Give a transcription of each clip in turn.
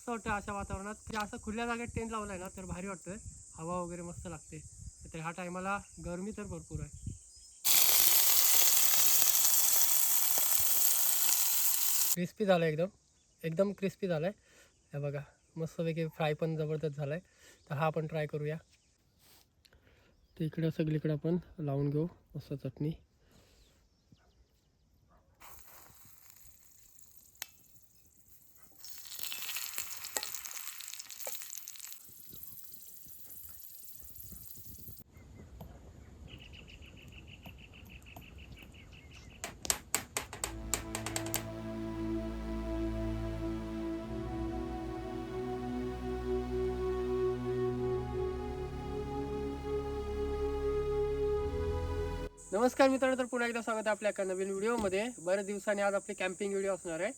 मस्त वाटतं अशा वातावरणात. असं खुल्या जागेत टेंट लावलाय ना तर भारी वाटतंय, हवा वगैरे मस्त लागते. तर ह्या टायमाला गरमी तर भरपूर आहे. क्रिस्पी झालं एकदम, एकदम क्रिस्पी झालाय. हे बघा मस्तपैकी फ्राय पण जबरदस्त झालाय. तर हा आपण ट्राय करूया. तर इकडे सगळीकडे आपण लावून घेऊ मस्त चटणी. नमस्कार मित्रांनो, तर पुन्हा एकदा स्वागत आहे आपल्या एका नवीन व्हिडिओमध्ये. बऱ्याच दिवसांनी आज आपली कॅम्पिंग व्हिडिओ असणार आहे.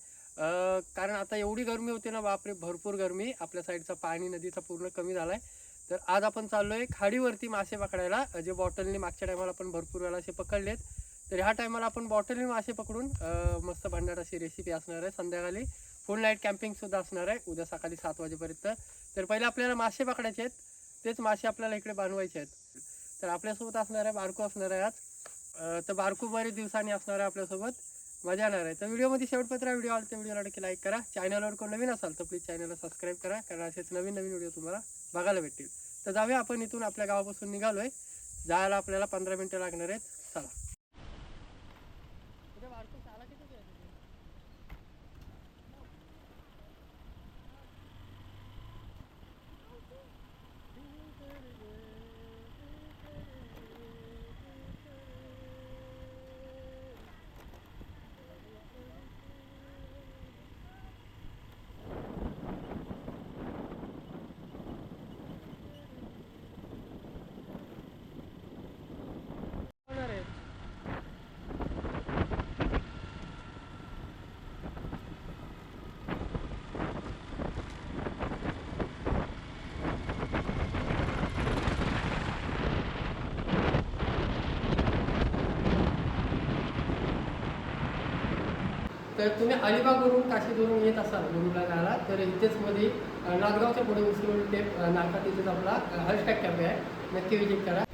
कारण आता एवढी गरमी होते ना, बापरे भरपूर गरमी. आपल्या साईडचा पाणी नदीचा पूर्ण कमी झालाय. तर आज आपण चाललोय खाडीवरती मासे पकडायला. जे बॉटलने मागच्या टायमाला आपण भरपूर वेळा असे पकडलेत. तर ह्या टायमाला आपण बॉटलने मासे पकडून मस्त भन्नाट अशी रेसिपी असणार आहे. संध्याकाळी फुल नाईट कॅम्पिंग सुद्धा असणार आहे उद्या सकाळी 7 वाजेपर्यंत. तर पहिले आपल्याला मासे पकडायचे आहेत, तेच मासे आपल्याला इकडे बनवायचे आहेत. तर आपल्यासोबत असणार आहे बारकू असणार आहे आज. तर बारकू बरेच दिवसांनी असणार आहे आपल्यासोबत, मजा येणार आहे. तर व्हिडिओमध्ये शेवटपर्यंत व्हिडिओ आला तर व्हिडिओला नक्की लाईक करा. चॅनलवर कोण नवीन असाल तर प्लीज चॅनलला सबस्क्राईब करा, कारण असेच नवीन नवीन व्हिडिओ तुम्हाला बघायला भेटतील. तर जाऊया आपण इथून, आपल्या गावापासून निघालोय. जायला आपल्याला 15 मिनिटं लागणार आहेत. चला. तर तुम्ही अलिबागवरून काशीवरून येत असाल मुरुडला जायला, तर इथेच मध्ये नांदगावच्या पुढे उचलून ते नाका, तिथेच आपला हॅशटॅग कॅफे आहे. नक्की विजिट करा.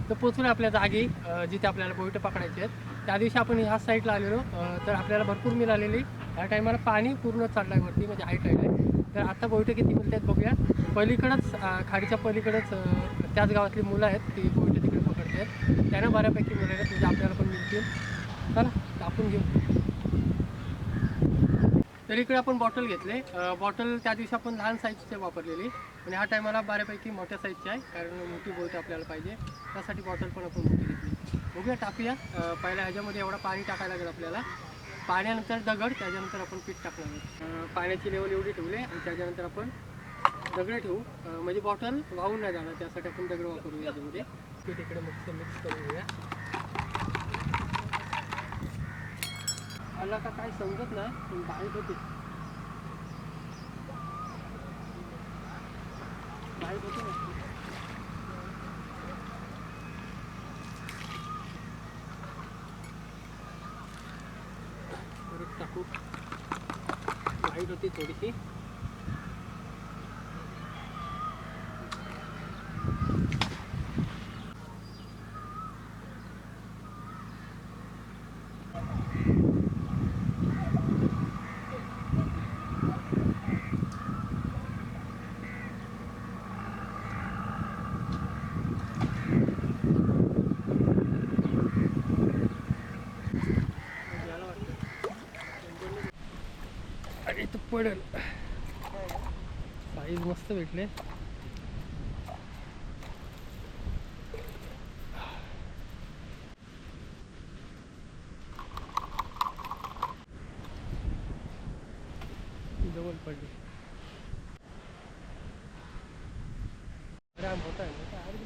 तर पोचलो आपल्या जागी, जिथे आपल्याला बोईट पकडायचे आहेत. त्या दिवशी आपण ह्या साईडला आलेलो, तर आपल्याला भरपूर मिळालेली. ह्या टायमाला पाणी पूर्ण चढलाय वरती, म्हणजे हाईट आहे. तर आता बोईट किती मिळतात बघूया. पलीकडंच खाडीच्या पलीकडंच त्याच गावातली मुलं आहेत, ती बोईट तिकडे पकडतात. त्यांना बऱ्यापैकी मिळाले, म्हणजे आपल्याला पण मिळतील. चला आपण घेऊ. तर इकडे आपण बॉटल घेतले. बॉटल त्या दिवशी आपण लहान साईजचे वापरलेली, आणि ह्या टायमाला बऱ्यापैकी मोठ्या साईजची आहे, कारण मोठी बोट आपल्याला पाहिजे. त्यासाठी बॉटल पण आपण मोठी घेतली. बघूया टाकूया. पहिल्या ह्याच्यामध्ये एवढं पाणी टाकायला लागेल आपल्याला. पाण्यानंतर दगड, त्याच्यानंतर आपण पीठ टाकणार. पाण्याची लेवल एवढी ठेवली आणि त्याच्यानंतर आपण दगड ठेवू, म्हणजे बॉटल वाहून नाही जाणार. त्यासाठी आपण दगड वापरू याच्यामध्ये. पीठ इकडे मस्त मिक्स करून घेऊया. मला का काय समजत नाही, पण बारीक होते. बारीक होते ना. परत टाकू. बारीक होती थोडीशी. आणि तो पडेल. साईज मस्त भेटले. जवळ पडले.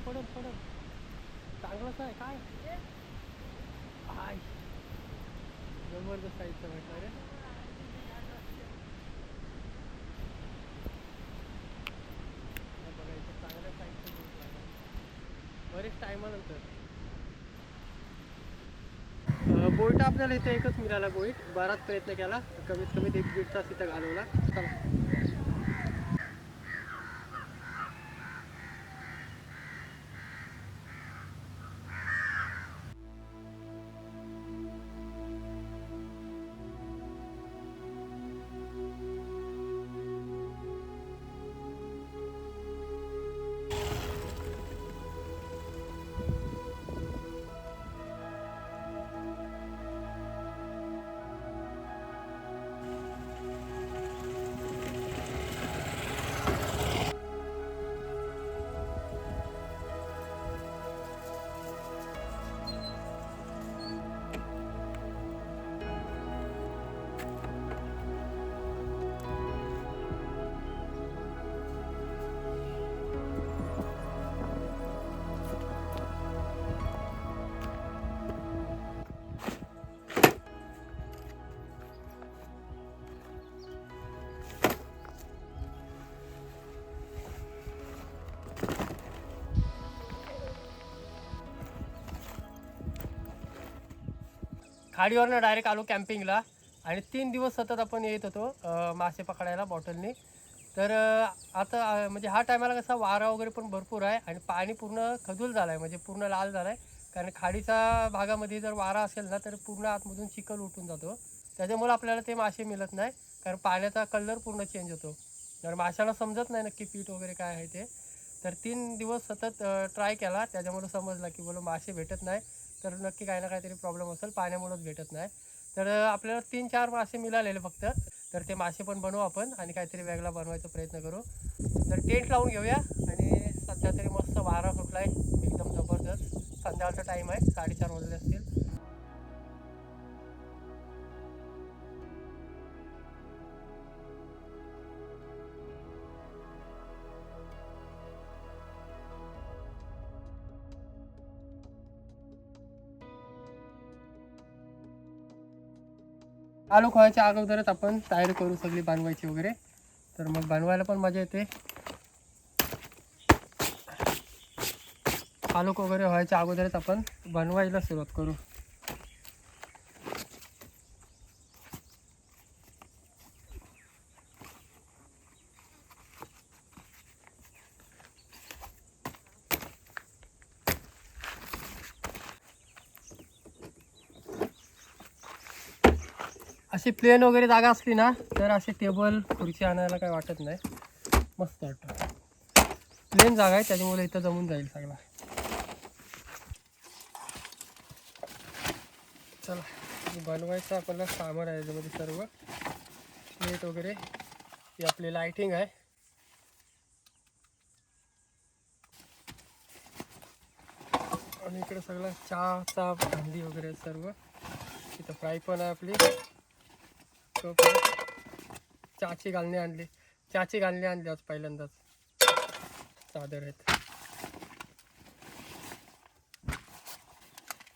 पडत पडत चांगलंच आहे काय आय जबरदस्त साईजचं भेटलं रे. बघायचं चांगल्या साईजचं बरेच टायमानंतर बोईट आपल्याला इथे एकच मिळाला. बोईट बराच प्रयत्न केला, कमीत कमी 1-1.5 तास इथं घालवला. चला खाडीवरनं डायरेक्ट आलो कॅम्पिंगला आणि 3 दिवस सतत आपण येत होतो मासे पकडायला बॉटलनी. तर आता म्हणजे हा टायमाला कसा वारा वगैरे पण भरपूर आहे आणि पाणी पूर्ण खजूल झालं आहे, म्हणजे पूर्ण लाल झालं आहे. कारण खाडीचा भागामध्ये जर वारा असेल ना तर पूर्ण आतमधून चिखल उठून जातो, त्याच्यामुळे आपल्याला ते मासे मिळत नाही. कारण पाण्याचा कलर पूर्ण चेंज होतो, तर माशाला समजत नाही नक्की पीठ वगैरे काय आहे ते. तर 3 दिवस सतत ट्राय केला, त्याच्यामुळे समजलं की बोलो मासे भेटत नाही तर नक्की काही ना काहीतरी प्रॉब्लेम असेल, पाण्यामुळेच भेटत नाही. तर आपल्याला 3-4 मासे मिळालेले फक्त. तर ते मासे पण बनवू आपण आणि काहीतरी वेगळा बनवायचा प्रयत्न करू. तर टेंट लावून घेऊया आणि सध्या तरी मस्त वारा सुटला आहे एकदम जबरदस्त. संध्याकाळचा टाईम आहे, 4:30 वाजले असतील. आलो खोयाच्या अगोदरच आपण तयारी करू सगळी बनवायची वगैरे, तर मग बनवायला पण मजा येते. आलोक वगैरे व्हायच्या अगोदरच आपण बनवायला सुरुवात करू. अशी प्लेन वगैरे जागा असली ना तर असे टेबल खुर्ची आणायला काही वाटत नाही, मस्त वाटतं. प्लेन जागा आहे त्याच्यामुळे इथं जमून जाईल सगळा. चला बनवायचं आपल्याला सामान आहे याच्यामध्ये सर्व. प्लेट वगैरे, ही आपली लाइटिंग आहे. आणि इकडे सगळं चहाचा भांडी वगैरे सर्व. इथं फ्राय पण आहे आपली. चहाची गालणी आणली, चहाची गालणी आणली आज पहिल्यांदाच. चादर आहेत.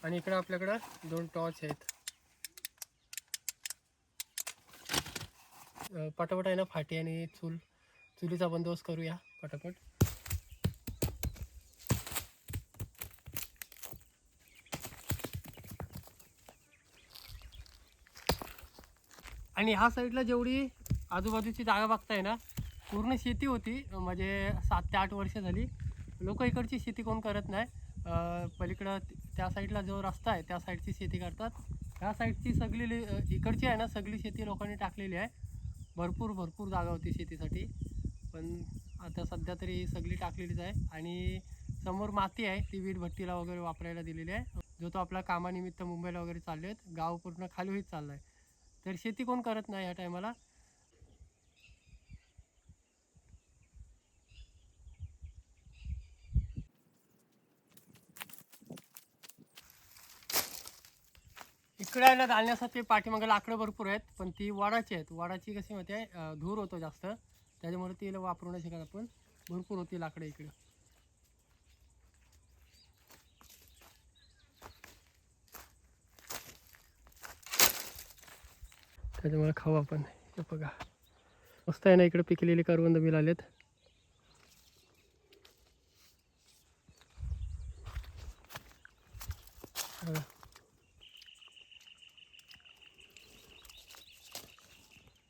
आणि इकडे आपल्याकडं 2 टॉर्च आहेत. पटापट आहे ना फाटी आणि चुलीचा बंदोबस्त करूया पटापट. आणि ह्या साईडला जेवढी आजूबाजूची जागा बघताय ना पूर्ण शेती होती, म्हणजे 7 ते 8 वर्ष झाली. लोक इकडची शेती कोण करत नाही. पलीकडं त्या साईडला जो रस्ता आहे त्या साईडची शेती करतात. ह्या साईडची सगळी इकडची आहे ना सगळी शेती लोकांनी टाकलेली आहे. भरपूर भरपूर जागा होती शेतीसाठी, पण आता सध्या तरी सगळी टाकलेलीच आहे. आणि समोर माती आहे ती वीट भट्टीला वगैरे वापरायला दिलेली आहे. जो तो आपल्या कामानिमित्त मुंबईला वगैरे चालले आहेत. गाव पूर्ण खाली होईत चाललं आहे, तर शेती कोण करत नाही ह्या टायमाला. इकडे आहे ना घालण्यासाठी पाठीमागे लाकडं भरपूर आहेत, पण ती वडाची आहेत. वडाची कशी माहिती आहे, धूर होतो जास्त, त्याच्यामुळे ती वापरू नाही शकत आपण. भरपूर होती लाकडं इकडे. त्याच्यामुळे खाऊ आपण. हे बघा मस्त आहे ना, इकडे पिकलेली करवंद मिळालेत.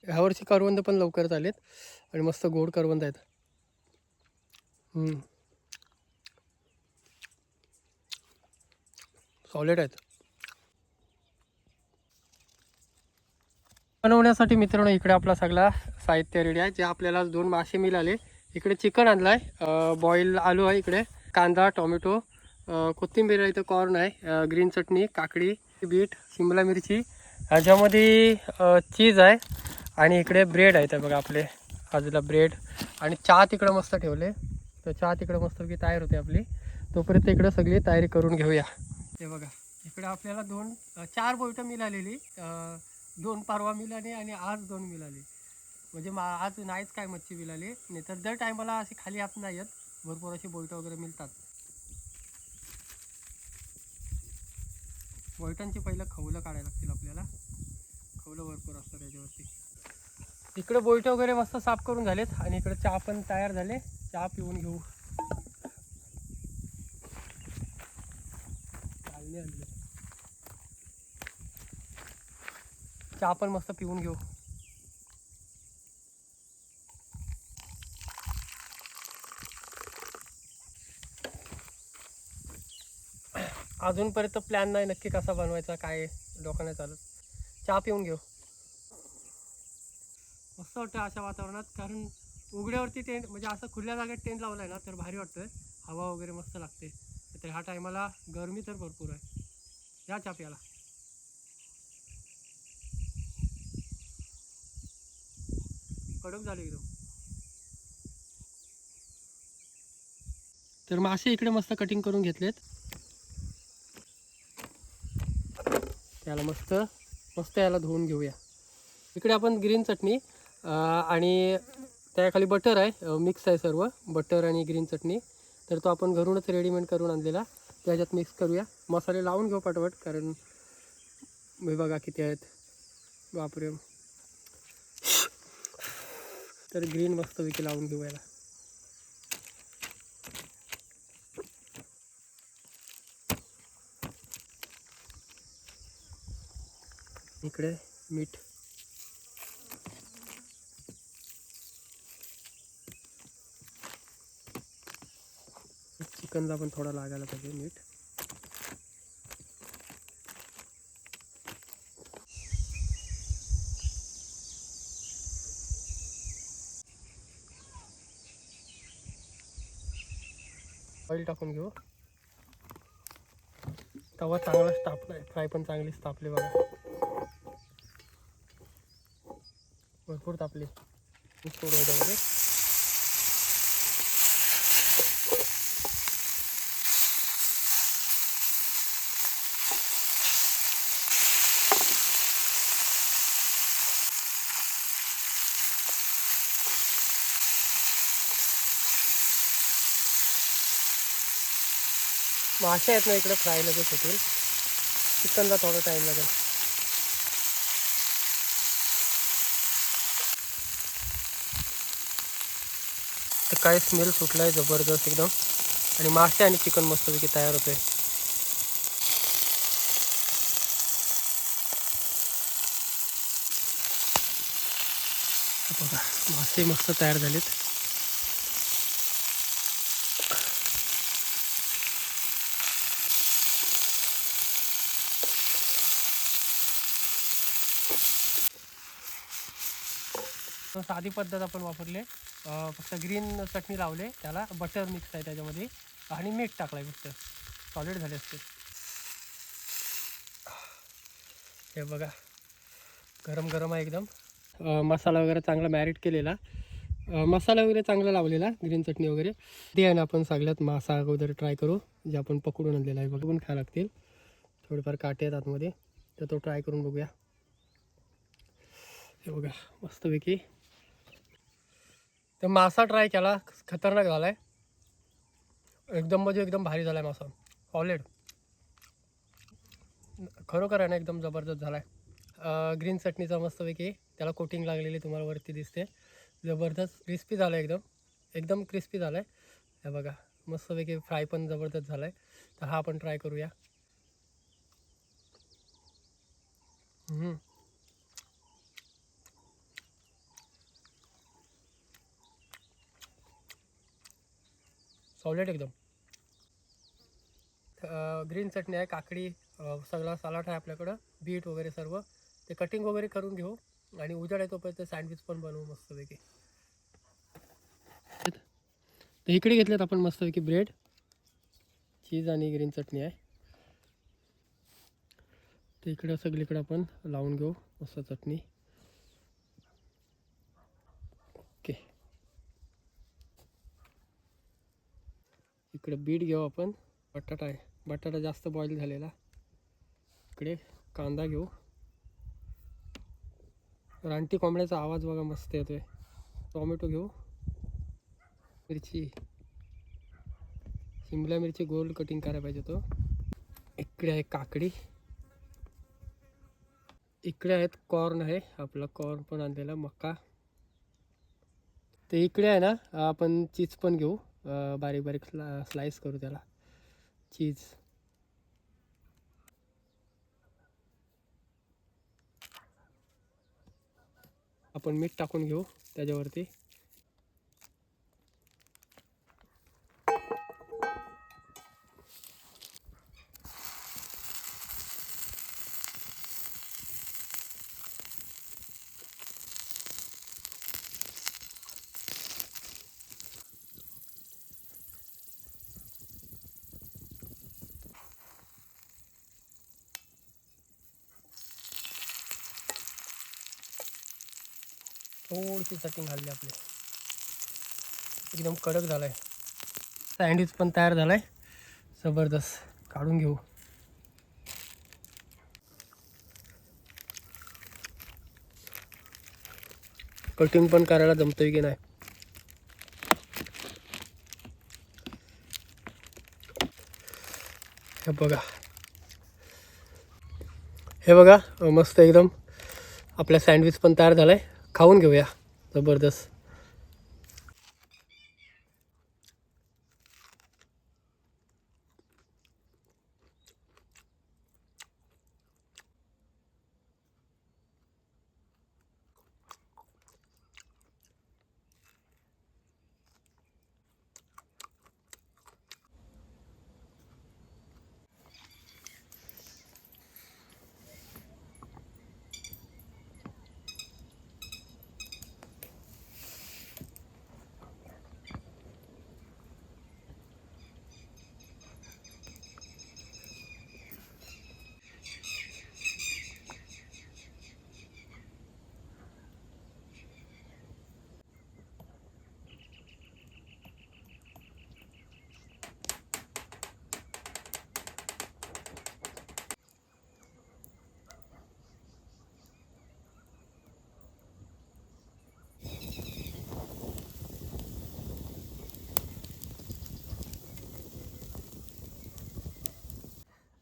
ह्यावर्षी करवंद पण लवकर आलेत आणि मस्त गोड करवंद आहेत. सॉलिड आहेत. बनवण्यासाठी मित्रांनो इकडे आपला सगळा साहित्य रेडी आहे. जे आपल्याला 2 मासे मिळाले. इकडे चिकन आणलाय, बॉईल आलू आहे, इकडे कांदा, टोमॅटो, कोथिंबीर आहे, इथं कॉर्न आहे, ग्रीन चटणी, काकडी, बीट, शिमला मिरची, ह्याच्यामध्ये चीज आहे आणि इकडे ब्रेड आहे. तर बघा आपले बाजूला ब्रेड आणि चहा तिकडं मस्त ठेवले. तर चहा तिकडं मस्तपैकी तयार होते आपली. तोपर्यंत इकडं सगळी तयारी करून घेऊया. हे बघा इकडे आपल्याला 4 बोईटं मिळालेली. 2 परवा मिळाली आणि आज 2 मिळाली. म्हणजे आज नाहीच काय मच्छी मिळाली. नाही तर दर टायमाला अशी खाली आप नाही येत, भरपूर अशी बोईटं वगैरे मिळतात. बोईटांची पहिलं खवलं काढायला लागतील आपल्याला. खवलं भरपूर असतं त्याच्यावरती. इकडे बोईटं वगैरे मस्त साफ करून झालेत आणि इकडे चहा पण तयार झाले. चहा पिऊन घेऊ. चहा पण मस्त पिऊन घेऊ. अजूनपर्यंत प्लॅन नाही नक्की कसा बनवायचा, काय डोकं नाही चालत. चहा पिऊन घेऊ. मस्त वाटतं अशा वातावरणात, कारण उघड्यावरती टेंट म्हणजे असं खुल्या जागेत टेंट लावला आहे ना तर भारी वाटतं. हवा वगैरे मस्त लागते. तर ह्या टायमाला गरमी तर भरपूर आहे. या चहा प्यायला. कडक झाले एकदम. तर मासे इकडे मस्त कटिंग करून घेतलेत. त्याला मस्त मस्त याला धुवून घेऊया. इकडे आपण ग्रीन चटणी आणि त्याखाली बटर आहे, मिक्स आहे सर्व बटर आणि ग्रीन चटणी. तर तो आपण घरूनच रेडीमेड करून आणलेला, त्याच्यात मिक्स करूया. मसाले लावून घेऊ पटपट, कारण मी बघा किती आहेत बापरे. तर ग्रीन मस्तपैकी लावून घेऊ याला. इकडे मीठ, चिकनला पण थोडा लागायला पाहिजे मीठ. ऑइल टाकून घेऊ. तवा चांगलाच तापलाय, फ्राय पण चांगलीच तापले बघा, भरपूर तापले. सोडू द्यायचे. मासे आहेत ना इकडे फ्राय लगेच होतील. चिकनला थोडा टाईम लागेल. तर काय स्मेल सुटला आहे जबरदस्त एकदम, आणि मासे आणि चिकन मस्तपैकी तयार होतोय. बघा मासे मस्त तयार झालेत. साधी पद्धत आपण वापरले, फक्त ग्रीन चटणी लावले, त्याला बटर मिक्स आहे त्याच्यामध्ये आणि मीठ टाकलं आहे फक्त. सॉलिड झाले असते. हे बघा गरम गरम आहे एकदम. मसाला वगैरे चांगला मॅरिनेट केलेला, मसाला वगैरे चांगला लावलेला, ग्रीन चटणी वगैरे. ते आहे ना आपण सगळ्यात मासा अगोदर ट्राय करू, जे आपण पकडून आणलेला आहे. बघा पण खायला लागतील, थोडेफार काटे आहेत आतमध्ये, तर तो ट्राय करून बघूया. हे बघा मस्तपैकी तर मासा ट्राय केला, खतरनाक झाला आहे एकदम, म्हणजे एकदम भारी झाला आहे मासा. सॉलिड खरोखर आहे ना, एकदम जबरदस्त झाला आहे. ग्रीन चटणीचा मस्तपैकी त्याला कोटिंग लागलेली तुम्हाला वरती दिसते. जबरदस्त क्रिस्पी झालं एकदम एकदम क्रिस्पी झालं आहे. हे बघा मस्तपैकी फ्राय पण जबरदस्त झाला आहे. तर हा आपण ट्राय करूया. सॉलिड एकदम. ग्रीन चटणी आहे, काकडी, सगळा सलाड आहे आपल्याकडं, बीट वगैरे सर्व. ते कटिंग वगैरे करून घेऊ आणि उजेड आहे तोपर्यंत सँडविच पण बनवू मस्तपैकी. तर इकडे घेतलेत आपण मस्तपैकी ब्रेड, चीज आणि ग्रीन चटणी आहे. तर इकडं सगळीकडे आपण लावून घेऊ मस्त चटणी. ओके, इकडे बीट घेऊ आपण. बटाटा आहे, बटाटा जास्त बॉईल झालेला. इकडे कांदा घेऊ. रानटी कोंबड्याचा आवाज बघा मस्त येतोय. टोमॅटो घेऊ. मिरची, शिमला मिरची गोल कटिंग करायला पाहिजे तो. इकडे आहे काकडी. इकडे आहेत कॉर्न आहे आपला, कॉर्न पण आणलेला, मका. ते इकडे आहे ना आपण चीज पण घेऊ. बारीक बारीक स्लाइस करू त्याला चीज. आपण मीठ टाकून घेऊ त्याच्यावरती. थोडीशी सेटिंग घालली आपली. एकदम कडक झालाय. सँडविच पण तयार झालाय जबरदस्त. काढून घेऊ. कटिंग पण करायला जमतोय की नाही. हे बघा, हे बघा मस्त एकदम आपला सँडविच पण तयार झालाय. खाऊन घेऊया. जबरदस्त.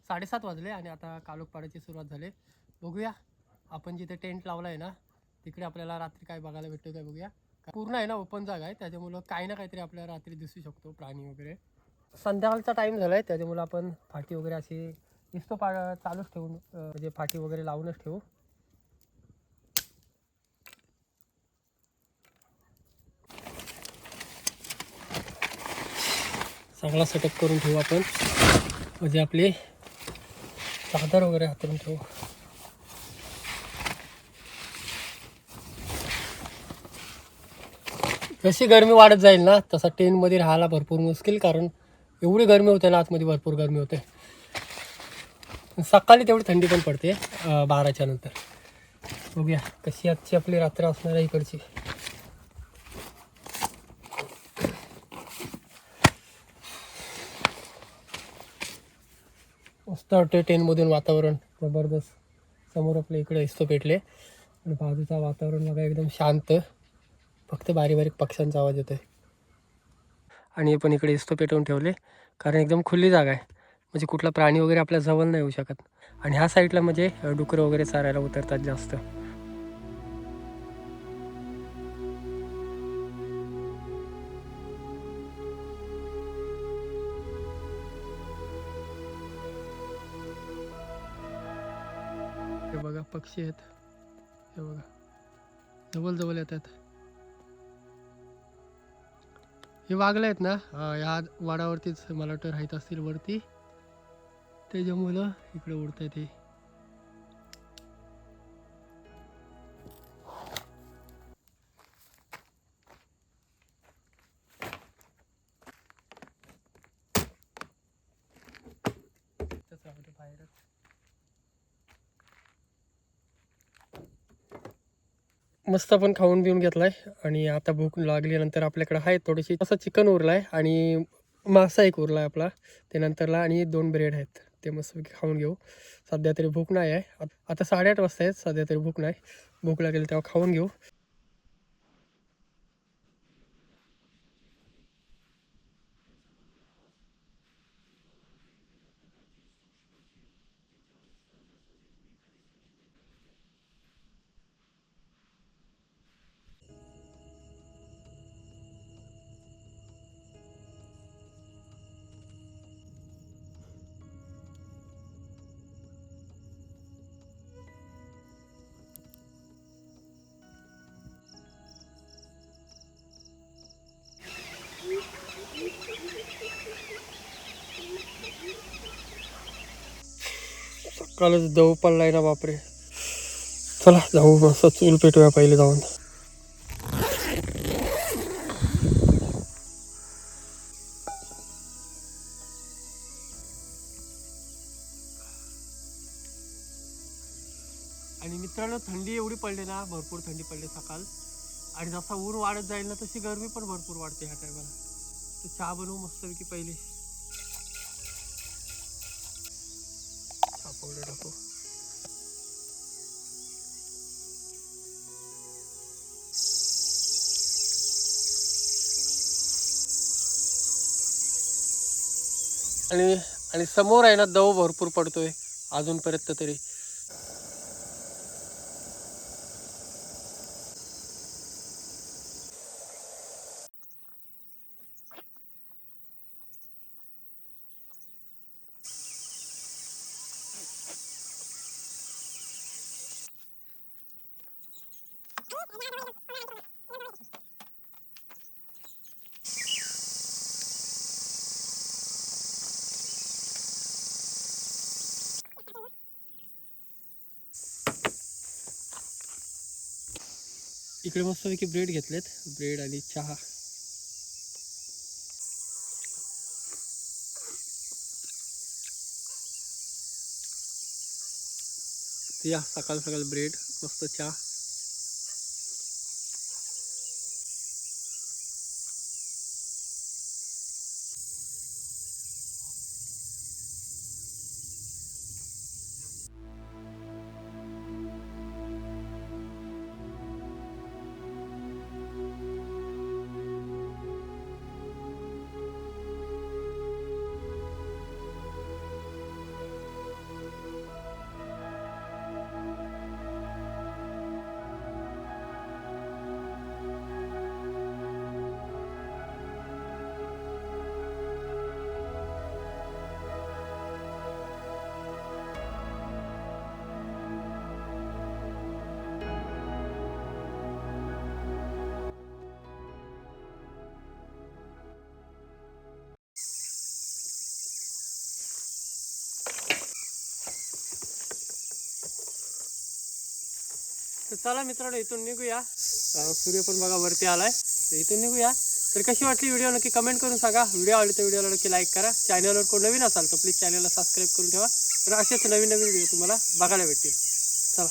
साडेसात वाजले आणि आता कालोख पाडायची सुरुवात झाली. बघूया आपण जिथे टेंट लावला आहे ना तिकडे आपल्याला रात्री काय बघायला भेटतो काय बघूया. पूर्ण आहे ना ओपन जागा आहे, त्याच्यामुळं काही ना काहीतरी आपल्याला रात्री दिसू शकतो, प्राणी वगैरे. संध्याकाळचा टाईम झाला आहे त्याच्यामुळं आपण फाटी वगैरे अशी दिसतो चालूच ठेवून, म्हणजे फाटी वगैरे लावूनच ठेवू. चांगला सेटअप करून ठेवू आपण, म्हणजे आपली चादर वगैरे हातरून ठेवू. जशी गरमी वाढत जाईल ना तसा टेंटमध्ये राहायला भरपूर मुश्किल, कारण एवढी गरमी होते ना आतमध्ये, भरपूर गरमी होते. सकाळी तेवढी थंडी पण पडते 12च्या नंतर. बघूया कशी आजची आपली रात्र असणार आहे इकडची. मस्त वाटते टेंटमधून वातावरण जबरदस्त. समोर आपल्या इकडे इस्तो पेटले आणि बाजूचा वातावरण बघा एकदम शांत, फक्त बारीक बारीक पक्ष्यांचा आवाज येतोय. आणि पण इकडे इस्तो पेटवून ठेवले कारण एकदम खुली जागा आहे, म्हणजे कुठला प्राणी वगैरे आपल्या जवळ नाही येऊ शकत. आणि ह्या साईडला म्हणजे डुकरं वगैरे चारायला उतरतात जास्त. हे बघा पक्षी आहेत, हे बघा जवळ जवळ येतात. हे वाघलं आहेत ना, ह्या वाडावरतीच मला वाटतं राहत असतील वरती, त्याच्यामुळं इकडे उडतात हे. बाहेरच मस्त आपण खाऊन पिऊन घेतलाय आणि आता भूक लागल्यानंतर आपल्याकडे आहे थोडीशी असं चिकन उरलाय आणि मासा एक उरलाय आपला ते नंतरला, आणि 2 ब्रेड आहेत ते मस्त खाऊन घेऊ. सध्या तरी भूक नाही आहे. आता 8:30 वाजता आहेत, सध्या तरी भूक नाही. भूक लागेल तेव्हा खाऊन घेऊ. सकाळच दव पडलाय ना बापरे. चला जाऊ मस्त चूल पेटूया पहिले जाऊन. आणि मित्रांनो थंडी एवढी पडली ना, भरपूर थंडी पडली सकाळ. आणि जसा ऊन वाढत जाईल ना तशी गरमी पण भरपूर वाढते ह्या टायमाला. तर चहा बनवू मस्तपैकी पहिले. चहा पावडर टाकू. आणि आणि समोर आहे ना दव भरपूर पडतोय अजूनपर्यंत तरी. इकडे मस्तपैकी ब्रेड घेतलेत, ब्रेड आणि चहा. या सकाळ सकाळ ब्रेड मस्त चहा. तर चला मित्रांनो इथून निघूया. सूर्य पण बघा वरती आलाय, तर इथून निघूया. तर कशी वाटली व्हिडिओ नक्की कमेंट करून सांगा. व्हिडिओ आवडली तर व्हिडिओला नक्की लाईक करा. चॅनलवर कोण नवीन असाल तर प्लीज चॅनलला सबस्क्राईब करून ठेवा. तर असेच नवीन नवीन व्हिडिओ तुम्हाला बघायला भेटतील. चला.